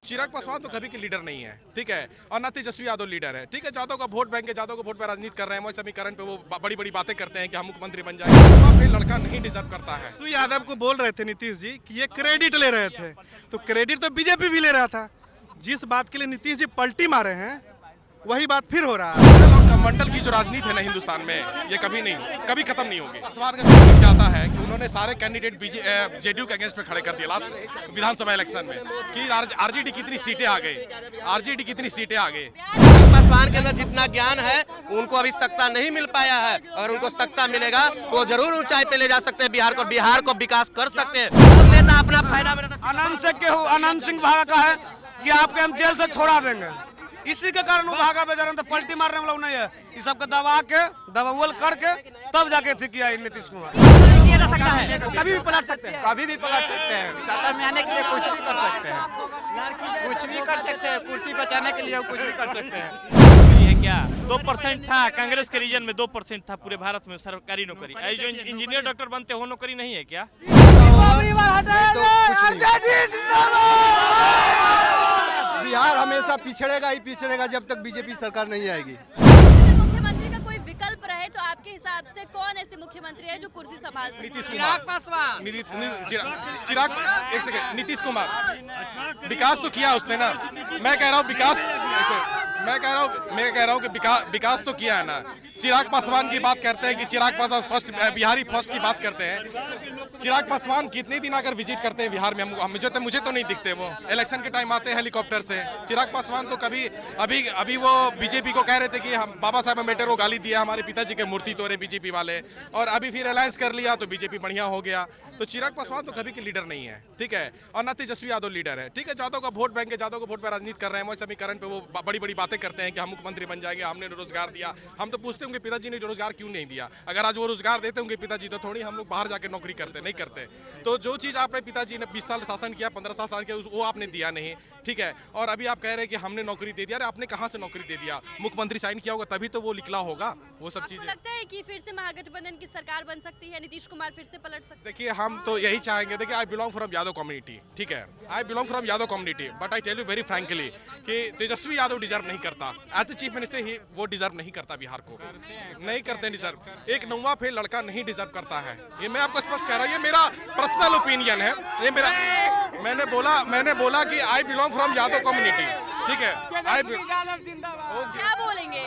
चिराग पासवान तो कभी के लीडर नहीं है, ठीक है, और ना तेजस्वी यादव लीडर है, ठीक है। यादव का वोट बैंक है, यादव को वोट पे राजनीति कर रहे हैं, वही समीकरण पे वो बड़ी बड़ी बातें करते हैं कि हम मुख्यमंत्री बन जाएंगे। ये लड़का नहीं डिजर्व करता है। तेजस्वी यादव को बोल रहे थे नीतीश जी कि ये क्रेडिट ले रहे थे, तो क्रेडिट तो बीजेपी भी ले रहा था। जिस बात के लिए नीतीश जी पलटी मारे हैं वही बात फिर हो रहा है। मंडल और कमंडल की जो राजनीति है ना हिंदुस्तान में, ये कभी खत्म नहीं होगी। पासवान का जो लग जाता है कि उन्होंने सारे कैंडिडेट जेडीयू के अगेंस्ट में खड़े कर दिए लास्ट विधानसभा इलेक्शन में कि आरजेडी कितनी सीटें आ गई, आरजेडी कितनी सीटें आ गई। पासवान के अंदर जितना ज्ञान है उनको अभी सत्ता नहीं मिल पाया है, अगर उनको सत्ता मिलेगा तो जरूर ऊंचाई पे ले जा सकते हैं बिहार को विकास कर सकते हैं। नेता अपना फायदा अनंत सिंह भागा का है कि आपके हम जेल से छोड़ा देंगे, इसी के कारण वो भागा बेचारा, तो पलटी मारने वाला नहीं है। इस सबके दबावल करके तब जाके थी किया नीतीश कुमार। किया जा सकता है, कभी भी पलट सकते हैं, कभी भी पलट सकते हैं। सत्ता में आने के लिए कुछ भी कर सकते हैं, कुछ भी कर सकते हैं, कुर्सी बचाने के लिए कुछ भी कर सकते हैं। ये क्या 2% था कांग्रेस के रीजन में, 2% था पूरे भारत में सरकारी नौकरी। जो इंजीनियर डॉक्टर बनते हो नौकरी नहीं है क्या? बिहार हमेशा पिछड़ेगा ही पिछड़ेगा जब तक बीजेपी सरकार नहीं आएगी। मुख्यमंत्री का कोई विकल्प रहे तो आपके हिसाब से कौन ऐसे मुख्यमंत्री है जो कुर्सी संभाल सकते? नीतीश कुमार। चिराग एक सेकंड, नीतीश कुमार विकास तो किया उसने ना। मैं कह रहा हूँ कि विकास तो किया है ना। चिराग पासवान की बात करते हैं कि चिराग पासवान फर्स्ट बिहारी फर्स्ट की बात करते हैं। चिराग पासवान कितने दिन अगर विजिट करते हैं बिहार में, मुझे तो नहीं दिखते। वो इलेक्शन के टाइम आते हैं हेलीकॉप्टर से। चिराग पासवान तो कभी अभी वो बीजेपी को कह रहे थे कि हम बाबा साहब अम्बेडकर को गाली दिया, हमारे पिताजी के मूर्ति तोड़े बीजेपी वाले, और अभी फिर अलायंस कर लिया तो बीजेपी बढ़िया हो गया। तो चिराग पासवान तो कभी के लीडर नहीं है, ठीक है, और ना तेजस्वी यादव लीडर है, ठीक है। यादव का वोट बैंक है, यादव को वोट पे राजनीति कर रहे हैं, वही समीकरण पे वो बड़ी बड़ी बातें करते हैं कि हम मुख्यमंत्री बन जाएंगे, हमने रोजगार दिया। हम तो पूछते होंगे पिताजी ने रोजगार क्यों नहीं दिया? अगर आज वो रोजगार देते होंगे पिताजी तो थोड़ी हम लोग बाहर जाके नौकरी करते, नहीं करते। तो जो चीज आपने पिताजी ने 20 साल शासन किया, 15 साल किया, वो आपने दिया नहीं, ठीक है। और अभी आप कह रहे हैं कि हमने नौकरी दे दिया। अरे आपने कहाँ से नौकरी दे दिया? मुख्यमंत्री साइन किया होगा तभी तो वो निकला होगा, वो सब चीजें। लगता है कि फिर से महागठबंधन की सरकार बन सकती है, नीतीश कुमार फिर से पलट सकते हैं? देखिए हम तो यही चाहेंगे। देखिए I belong from Yadav community, ठीक है, I belong from Yadav community, but I tell you very frankly कि तेजस्वी यादव डिजर्व नहीं करता एज ए चीफ मिनिस्टर। ही वो डिजर्व नहीं करता, बिहार को नहीं करते डिजर्व। एक नौवा फेल लड़का नहीं डिजर्व करता है, ये मैं आपको स्पष्ट कह रहा हूँ। ये मेरा पर्सनल ओपिनियन है, ये मेरा। मैंने बोला कि आई बिलोंग फ्रॉम यादव कम्युनिटी, ठीक है। क्या बोलेंगे?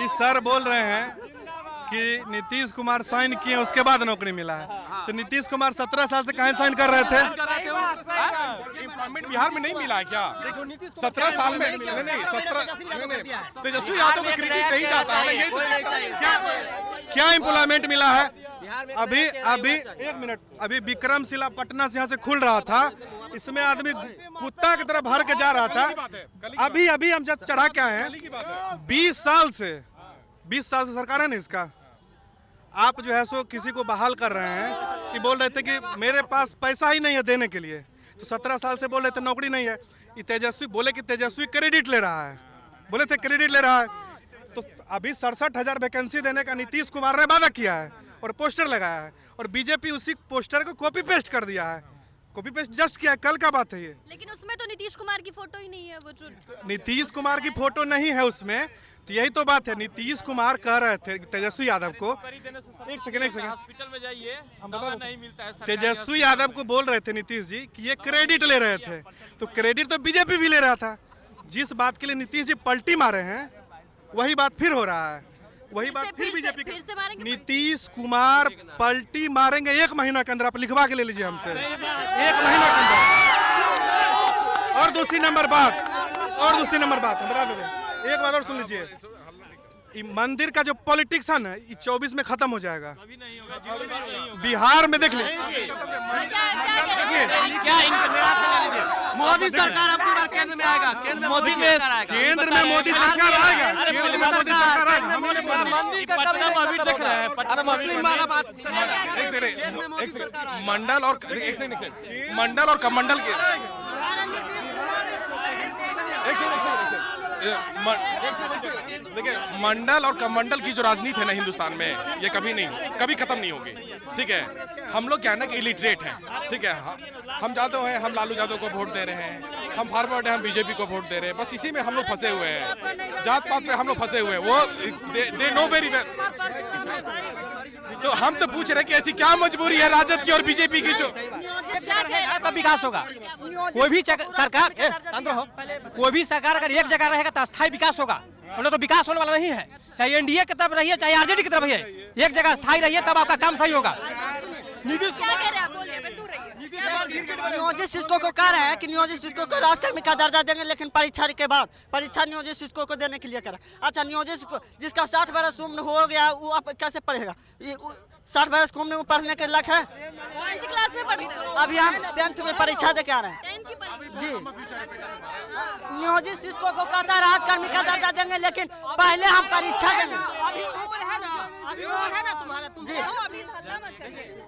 इस सर बोल रहे हैं कि नीतीश कुमार साइन किए उसके बाद नौकरी मिला है, तो नीतीश कुमार 17 साल से कहाँ साइन कर रहे थे? एम्प्लॉयमेंट बिहार में नहीं मिला है क्या? 17 साल में नहीं, तेजस्वी यादव का क्रेडिट नहीं जाता है। क्या एम्प्लॉयमेंट मिला है? अभी एक मिनट, अभी विक्रमशिला पटना से यहाँ से खुल रहा था, इसमें आदमी कुत्ता की तरह भर के जा रहा था। अभी हम जब चढ़ा के आए हैं, 20 साल से सरकार है ना इसका। आप जो है सो किसी को बहाल कर रहे हैं कि बोल रहे थे कि मेरे पास पैसा ही नहीं है देने के लिए, तो 17 साल से बोल रहे थे नौकरी नहीं है। ये तेजस्वी बोले कि तेजस्वी क्रेडिट ले रहा है, बोले थे क्रेडिट ले रहा है। तो अभी 67,000 वैकेंसी देने का नीतीश कुमार ने वादा किया है और पोस्टर लगाया है, और बीजेपी उसी पोस्टर को कॉपी पेस्ट कर दिया है। कॉपी पेस्ट जस्ट किया, कल का बात है ये। लेकिन उसमें तो नीतीश कुमार की फोटो ही नहीं है। वो जो नीतीश कुमार की फोटो नहीं है उसमें, तो यही तो बात है। नीतीश कुमार कह रहे थे तेजस्वी यादव को, एक सेकंड हॉस्पिटल में जाइए, दवा नहीं मिलता है। तेजस्वी यादव को बोल रहे थे नीतीश जी कि ये क्रेडिट ले रहे थे, तो क्रेडिट तो बीजेपी भी ले रहा था। जिस बात के लिए नीतीश जी पलटी मारे हैं वही बात फिर हो रहा है, वही बात फिर बीजेपी की। नीतीश कुमार पलटी मारेंगे 1 महीना के अंदर, आप लिखवा के ले लीजिए हमसे, 1 महीना के अंदर। और दूसरी नंबर बात हम बता देते, एक बात और सुन लीजिए, मंदिर का जो पॉलिटिक्स है ना, ये 24 में खत्म हो जाएगा। बिहार में देख लीजिए, मोदी सरकार अपनी बार केंद्र में आएगा, केंद्र में मोदी सरकार आएगा। केंद्र में मोदी सरकार आएगा, केंद्र में मोदी सरकार आएगा। मंडल और कमंडल के देखिए, मंडल और कमंडल की जो राजनीति है ना हिंदुस्तान में, ये कभी खत्म नहीं होगी। ठीक है, हम लोग क्या है ना कि इलिटरेट हैं। ठीक है, हम जादव हैं, हम लालू यादव को वोट दे रहे हैं, हम फॉरवर्ड हैं, हम बीजेपी को वोट दे रहे हैं। बस इसी में हम लोग फंसे हुए हैं, जात पात पे हम लोग फंसे हुए हैं। वो दे नो वेरी वेल। तो हम तो पूछ रहे हैं कि ऐसी क्या मजबूरी है राजद की और बीजेपी की जो तब विकास होगा। कोई भी सरकार कोई भी सरकार अगर एक जगह रहेगा तो स्थायी विकास होगा, वरना तो विकास होने वाला नहीं है। चाहे एनडीए की तरफ रहिए चाहे आरजेडी की तरफ रहिए, एक जगह स्थायी रहिए तब आपका काम सही होगा। क्या कह रहे हैं आप? बोलिए, मैं दूर रहिए। नियोजित शिक्षकों को कह रहे हैं कि नियोजित शिक्षकों को राजकर्मी का दर्जा देंगे, लेकिन परीक्षा के बाद परीक्षा नियोजित शिक्षकों को देने के लिए कह रहे हैं। अच्छा, नियोजित जिसका 60 वर्ष उम्र हो गया वो अब कैसे पढ़ेगा? 60 वर्ष की उम्र में पढ़ने के लायक है? कौन सी क्लास में पढ़ते हो? अभी हम 10th में परीक्षा दे के आ रहे हैं 10th की परीक्षा? जी। नियोजित शिक्षकों को कहता है राजकर्मी का दर्जा देंगे, लेकिन पहले हम परीक्षा देंगे। जी,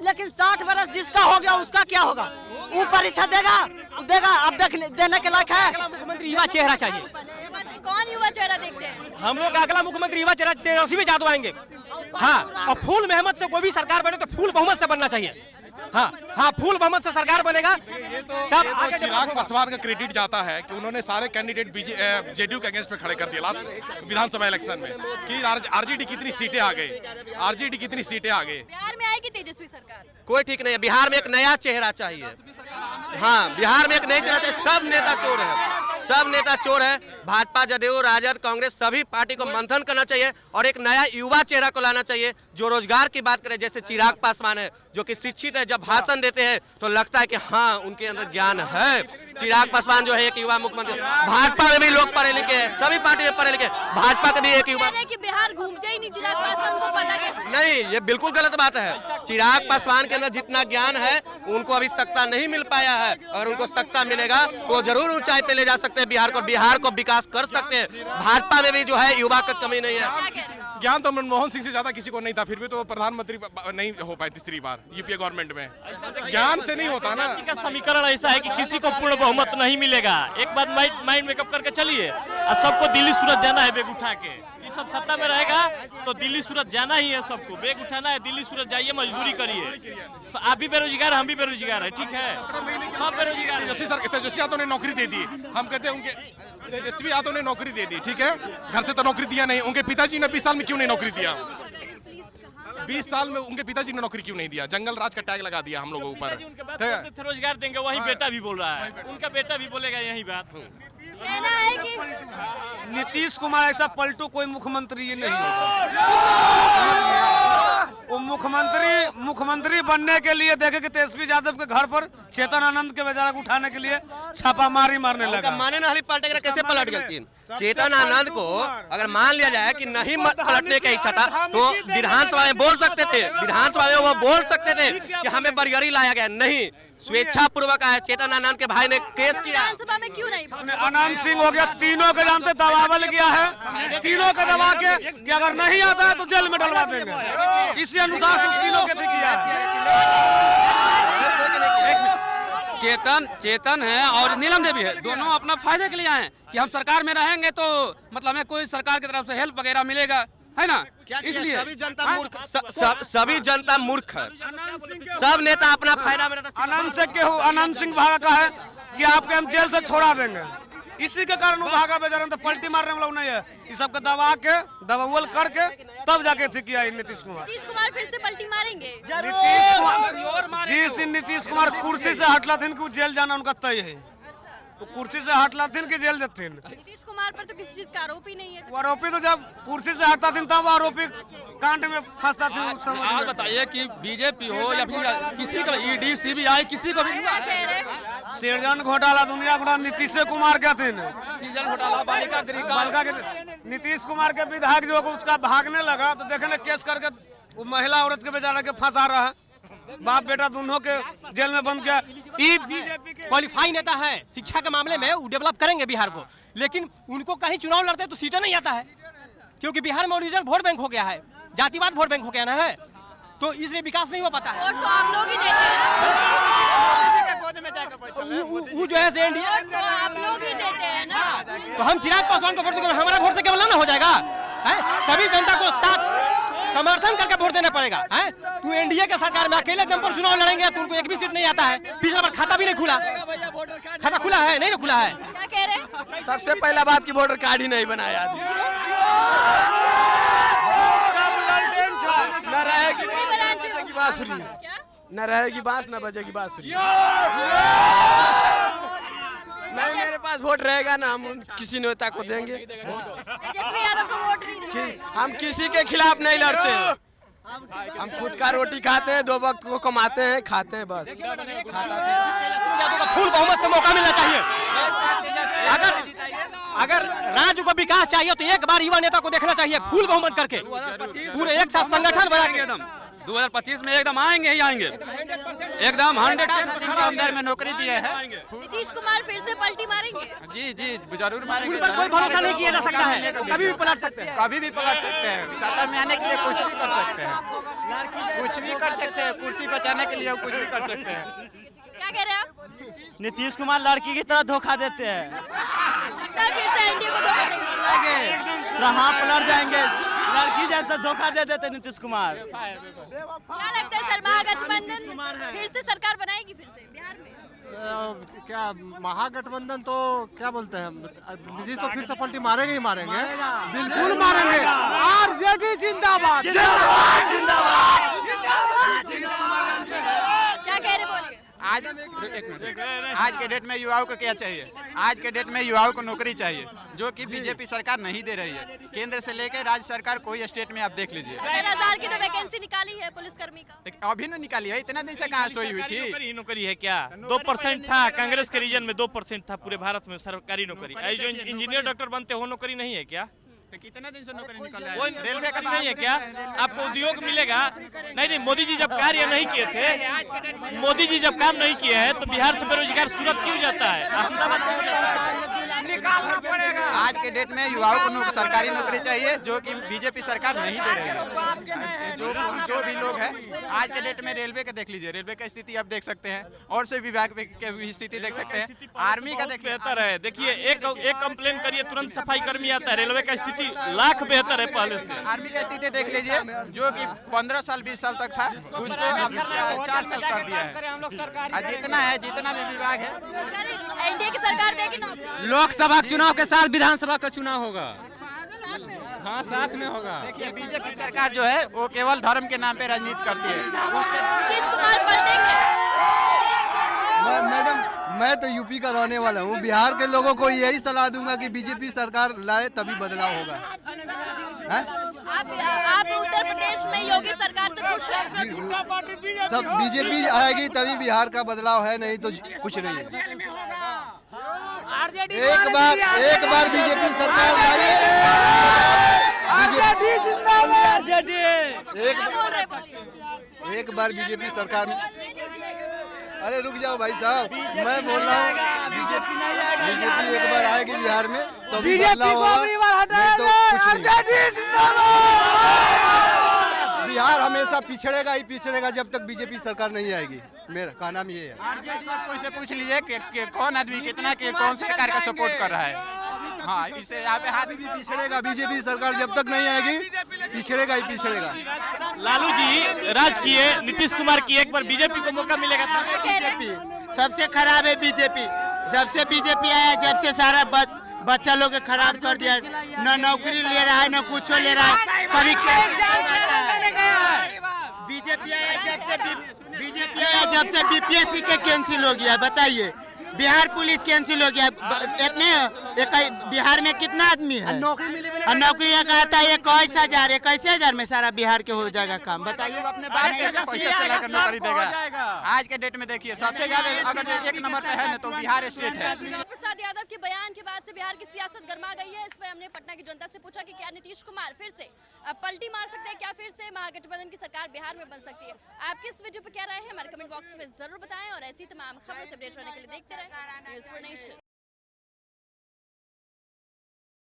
लेकिन 60 वर्ष जिसका हो गया उसका क्या होगा? वो परीक्षा देगा? अब देने के लायक है? मुख्यमंत्री युवा चेहरा चाहिए। कौन युवा चेहरा देखते हैं? हम लोग अगला मुख्यमंत्री युवा चेहरा तेजस्वी भी यादव आएंगे। हाँ, और फूल मेहमत से कोई भी सरकार बने तो फूल बहुमत से बनना चाहिए। हाँ, फूल बहुमत से सरकार बनेगा तब। चिराग पासवान का क्रेडिट जाता है कि उन्होंने सारे कैंडिडेट जेडीयू के अगेंस्ट में खड़े कर दिए लास्ट विधानसभा इलेक्शन में कि आरजेडी कितनी सीटें आ गई, आरजेडी कितनी सीटें आ गई। बिहार में आएगी तेजस्वी सरकार? कोई ठीक नहीं है, बिहार में एक नया चेहरा चाहिए। हाँ, बिहार में एक नया चेहरा चाहिए। सब नेता चोर है, सब नेता चोर है। भाजपा, जदयू, राजद, कांग्रेस सभी पार्टी को मंथन करना चाहिए और एक नया युवा चेहरा को लाना चाहिए जो रोजगार की बात करे। जैसे चिराग पासवान है जो कि शिक्षित है, जब भाषण देते हैं तो लगता है कि हाँ उनके अंदर ज्ञान है। चिराग पासवान जो है एक युवा मुख्यमंत्री। भाजपा में भी लोग पढ़े लिखे हैं, सभी पार्टी में पढ़े लिखे, भाजपा का भी एक युवा। कि बिहार घूमते ही नहीं चिराग पासवान को पता कैसे? नहीं, ये बिल्कुल गलत बात है। चिराग पासवान के अंदर जितना ज्ञान है उनको अभी सत्ता नहीं मिल पाया है। अगर उनको सत्ता मिलेगा तो जरूर ऊंचाई पे ले जा सकते हैं बिहार को विकास कर सकते हैं। भाजपा में भी जो है युवा का कमी नहीं है। ज्ञान तो मनमोहन सिंह से ज्यादा किसी को नहीं था, फिर भी तो प्रधानमंत्री नहीं हो पाए तीसरी बार यूपीए गवर्नमेंट में। ज्ञान से नहीं होता ना। का समीकरण ऐसा है कि किसी को पूर्ण बहुमत नहीं मिलेगा। एक बात माइंड मेकअप करके चलिए, और सबको दिल्ली सूरत जाना है बेग उठा के। ये सब सत्ता में रहेगा तो दिल्ली सूरत जाना ही है, सबको बेग उठाना है, दिल्ली सूरत जाइए, मजदूरी करिए। आप भी बेरोजगार, हम भी बेरोजगार है, ठीक है, सब बेरोजगार है। तेजस्वी यादव ने नौकरी दे दी, हम कहते हैं उनके तेजस्वी यादव ने नौकरी दे दी, ठीक है, घर से तो नौकरी दिया नहीं। उनके पिताजी ने 20 साल में क्यों नहीं नौकरी दिया? 20 साल में उनके पिताजी ने नौकरी क्यों नहीं दिया? जंगल राज का टैग लगा दिया हम लोगों ऊपर। रोजगार देंगे, वही बेटा भी बोल रहा है, उनका बेटा भी बोलेगा यही बात। कहना है कि नीतीश कुमार ऐसा पलटू कोई मुख्यमंत्री ये नहीं होगा। वो मुख्यमंत्री बनने के लिए देखे कि तेजस्वी यादव के घर पर चेतन आनंद के बेचारा को उठाने के लिए छापामारी मारने लगा। माने ना पलटे कैसे पलट गई? चेतन आनंद को अगर मान लिया जाए कि नहीं पलटने की इच्छा था तो विधानसभा में बोल सकते थे, विधानसभा में वो बोल सकते थे कि हमें बरगरी लाया गया। नहीं, स्वेच्छा पूर्वक आया। चेतन आनंद के भाई ने केस किया। विधानसभा में क्यों नहीं? अनंत सिंह हो गया, तीनों के जानते दबावल गया है, तीनों के दबा के कि अगर नहीं आता है तो जेल में डलवा देंगे। इसी अनुसार तीनों के किया। चेतन है और नीलम देवी है, दोनों अपना फायदे के लिए आए हैं कि हम सरकार में रहेंगे तो मतलब हमें कोई सरकार की तरफ से हेल्प वगैरह मिलेगा, है ना? इसलिए सभी जनता मूर्ख, सभी जनता मूर्ख है। सब नेता अपना फायदा में रहता। अनंत सिंह भागा का है कि आपके हम जेल से छोड़ा देंगे, इसी के कारण वो भागा बेचारा, तो पलटी मारने वाला नहीं है। इस सब का दबावल करके तब जाके ठीक किया नीतीश कुमार। नीतीश कुमार फिर से पलटी मारेंगे? जिस दिन नीतीश कुमार कुर्सी से हटला थे कि जेल जाना उनका तय है, तो कुर्सी से हटला थे कि जेल जाते। नीतीश कुमार पर तो किसी चीज का आरोप ही नहीं है। वो आरोपी तो जब कुर्सी से हटता थे तब आरोपी कांड में फंसता था। आज बताइए कि बीजेपी हो या फिर किसी का ईडी सीबीआई किसी को भी सृजन घोटाला, दुनिया घोटाला नीतीश कुमार के थे। नीतीश कुमार के विधायक जो उसका भागने लगा तो देखे ना केस करके वो महिला औरत के बेचारा के फंसा रहा है, बाप बेटा दोनों के जेल में बंद किया। क्वालिफाई नेता है शिक्षा के मामले में, वो डेवलप करेंगे बिहार को, लेकिन उनको कहीं चुनाव लड़ते हैं तो सीटें नहीं आता है, क्योंकि बिहार में ओरिजिनल वोट बैंक हो गया है, जातिवाद वोट बैंक हो गया ना है, तो इसलिए विकास नहीं हो पाता है। वोट तो आप लोग ही देते हैं, वो जो है वोट तो आप लोग ही देते हैं ना। तो हम चिराग पासवान को वोट देंगे, हमारा वोट से केवल ना हो जाएगा है? सभी जनता को साथ समर्थन करके वोट देना पड़ेगा है? तू एनडीए के सरकार में अकेले दम पर चुनाव लड़ेंगे तो उनको एक भी सीट नहीं आता है। पिछला बार खाता भी नहीं खुला, खाता खुला है नहीं ना खुला है। क्या कह रहे हैं? सबसे पहला बात की वोटर कार्ड ही नहीं बनाया आदमी। न रहेगी बांसुरी, न रहेगी बांस, न बजेगी बांसुरी। नहीं, मेरे पास वोट रहेगा ना, हम किसी नेता को देंगे। तेजस्वी यादव को वोट नहीं देंगे। हम किसी के खिलाफ नहीं लड़ते हैं, हम खुद का रोटी खाते हैं, 2 वक्त को कमाते हैं, खाते हैं बस। फुल बहुमत से मौका मिलना चाहिए। अगर राज्य को विकास चाहिए तो एक बार युवा नेता को देखना चाहिए फुल बहुमत करके, पूरे एक साथ संगठन बना के। एकदम 2025 में एकदम आएंगे ही आएंगे, एकदम 100% दिन के अंदर में नौकरी दिए हैं। नीतीश कुमार फिर से पलटी मारेंगे? जी जी जरूर मारेंगे। कोई भरोसा नहीं किया जा सकता है, कभी भी पलट सकते हैं। कभी भी पलट सकते हैं। सत्ता में आने के लिए कुछ भी कर सकते हैं, कुछ भी कर सकते हैं। कुर्सी बचाने के लिए कुछ भी कर सकते हैं। क्या कह रहे हैं आप? नीतीश कुमार लड़की की तरह धोखा देते हैं, लगता है फिर से एनडीए को धोखा देंगे। हाँ पलट जाएंगे, लड़की जैसा धोखा दे देते नीतीश कुमार। क्या लगता है सर, महागठबंधन फिर से सरकार बनाएगी फिर से बिहार में? क्या महागठबंधन तो क्या बोलते हैं, नीतीश तो फिर से पलटी मारेंगे ही मारेंगे, बिल्कुल मारेंगे। आरजेडी जिंदाबाद, क्या कह रहे बोलिए? आज के डेट में युवाओं को क्या चाहिए? आज के डेट में युवाओं को नौकरी चाहिए, जो कि बीजेपी सरकार नहीं दे रही है। केंद्र से लेकर राज्य सरकार कोई स्टेट में आप देख लीजिए। 10,000 की तो वैकेंसी निकाली है पुलिसकर्मी का। अभी न निकाली है, इतना दिन से कहाँ सोई हुई थी? नौकरी है क्या? 2% था, कांग्रेस के रीजन में 2% था पूरे भारत में सरकारी नौकरी। जो इंजीनियर डॉक्टर बनते हो नौकरी नहीं है क्या? कितना दिन से नौकरी निकल रहा वो है? रेलवे का नहीं है क्या? आपको उद्योग मिलेगा? नहीं, मोदी जी जब कार्य नहीं किए थे, मोदी जी जब काम नहीं किए हैं तो बिहार से बेरोजगार सूरत क्यों जाता है, अहमदाबाद क्यों जाता है? निकालना पड़ेगा। आज के डेट में युवाओं को सरकारी नौकरी चाहिए, जो कि बीजेपी सरकार नहीं दे रही है। जो भी लोग हैं आज के डेट में रेलवे का देख लीजिए, रेलवे का स्थिति आप देख सकते हैं, और से विभाग की स्थिति देख सकते हैं, आर्मी का देखिए। बेहतर है, देखिए एक कंप्लेन करिए तुरंत सफाई कर्मी आता है। रेलवे का स्थिति लाख बेहतर है पहले से। आर्मी का स्थिति देख लीजिए, जो कि 15 साल 20 साल तक था, उसको अब 4 साल कर दिया है। जितना भी विभाग है, एनडीए की सरकार देगी नौकरी। लोकसभा चुनाव के साथ विधानसभा का चुनाव होगा, हाँ साथ में होगा। देखिए बीजेपी सरकार जो है वो केवल धर्म के नाम पे राजनीति करती है। नीतीश कुमार पलटेंगे? मैडम, मैं तो यूपी का रहने वाला हूँ। बिहार के लोगों को यही सलाह दूंगा कि बीजेपी सरकार लाए, तभी बदलाव होगा। आप उत्तर प्रदेश में योगी सरकार से खुश हैं? सब बीजेपी आएगी तभी बिहार का बदलाव है, नहीं तो कुछ नहीं है। एक बार बीजेपी सरकार लाए, एक बार बीजेपी सरकार। अरे रुक जाओ भाई साहब, मैं बोल रहा हूँ बीजेपी एक बार आएगी बिहार में तो बदलाव होगा, नहीं तो कुछ नहीं। बिहार हमेशा पिछड़ेगा ही पिछड़ेगा जब तक बीजेपी सरकार नहीं आएगी। मेरा कहना ये है। कोई से पूछ लीजिए कि कौन आदमी कितना कौन सरकार का सपोर्ट कर रहा है। हाँ, इसे यहाँ पे हाथ भी पिछड़ेगा। बीजेपी सरकार जब तक नहीं आएगी पिछड़ेगा ही पिछड़ेगा। लालू जी राज किए, नीतीश कुमार की, एक बार बीजेपी को मौका मिलेगा तो? बीजेपी सबसे खराब है। बीजेपी जब से बीजेपी आया, जब से सारा बच्चा लोग खराब कर दिया, न नौकरी ले रहा है न कुछ ले रहा है। कभी बीजेपी आया जब से बीपीएससी के कैंसिल हो गया। बताइए, बिहार पुलिस कैंसिल हो गया। बिहार में कितना आदमी है? और नौकरी का आता है 21,000 में सारा बिहार के हो जाएगा काम। बताइए, अपने बाहर के पैसे से लेकर नौकरी देगा। आज के डेट में देखिए सबसे ज्यादा अगर 1 नंबर पे है ना तो बिहार स्टेट है। प्रसाद यादव के बयान के बाद से बिहार की सियासत गर्मा गई है। इस पर हमने पटना की जनता से पूछा कि क्या नीतीश कुमार फिर से पलटी मार सकते हैं, क्या फिर से महागठबंधन की सरकार बिहार में बन सकती है। आपके इस वीडियो पर क्या राय है हमारे कमेंट बॉक्स में जरूर बताएं, और ऐसी तमाम खबरों से अपडेट रहने के लिए देखते रहें न्यूज़4नेशन।